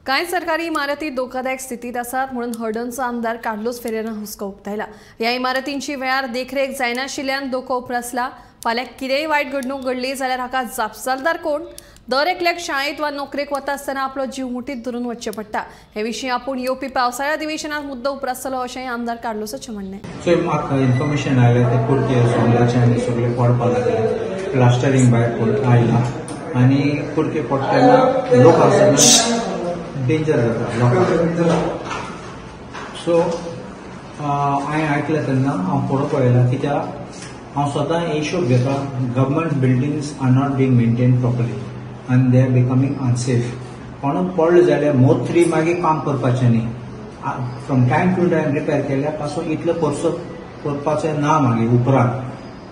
कांय सरकारी इमारती धोकादायक स्थितीत आसात म्हणून हळडणचो आमदार कार्लोस फेरेरा हुस्को उक्तायला। ह्या इमारतींची वेळार देखरेख जायनाशिल्ल्यान धोको उप्रासला। फाल्यां कितेंय वायट घडणूक घडली जाल्यार हाका जापसालदार कोण? दर एकल्याक शाळेंत वा नोकरेक वता आसतना आपलो जीव मुठीत धरून वचचें पडटा। हे विशीं आपूण येवपी पावसाळ्या अधिवेशनात मुद्दो उप्रासतलो अशेंय आमदार कार्लोसाचें म्हणणें। म्हाका इन्फॉर्मेशन आयलें ते कुडके सोंगलाचे आनी सगळे पडपाक लागले, प्लास्टरींग भायर आयलां आनी कुडके पडटना लोक आसतना डेंजर जाता लोकांक। सो हांवें आयकलें तेन्ना हांव फुडें पळयलां कित्याक हांव स्वता हिशोब घेता government buildings are not being maintain properly आनी दे आर बिकमिंग अनसेफ। कोणूय पडलो जाल्यार मोत्री मागीर काम करपाचें न्ही, from time to time repair केल्यार पासून इतलो खर्च करपाचें ना मागीर उपरांत।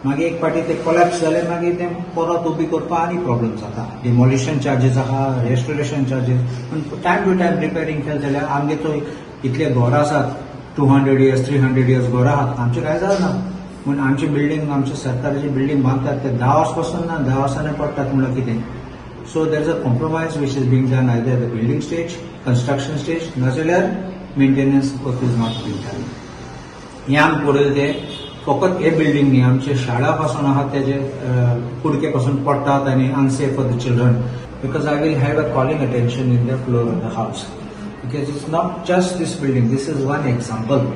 मागीर एक फावटी ते कोलॅप्स जाल्यार मागीर ते परत उबी करपाक आनी प्रॉब्लेम जाता। डिमोलिशन चार्जीस आहा, restoration charges, time to time repairing केलें जाल्यार आमगे तो इतले घरां आसात 200 years 300 years घरां आहात, आमचें कांय जायना। पूण आमची बिल्डिंग, आमच्या सरकाराची बिल्डिंग बांदतात ते 10 वर्स पासून ना 10 वर्सांनी पडटात म्हणल्यार कितें। So there is a compromise which is being done either the building stage, construction stage, नाजाल्यार maintenance work is not being done. हें आमी पळयलें ते फकत हे बिल्डिंग न्ही, आमचे शाळा पासून आहात तेजे कुडके पासून पडटात आनी unsafe for the children. Because I will have a calling attention in the floor of the house, because it's not just this building, this is one example.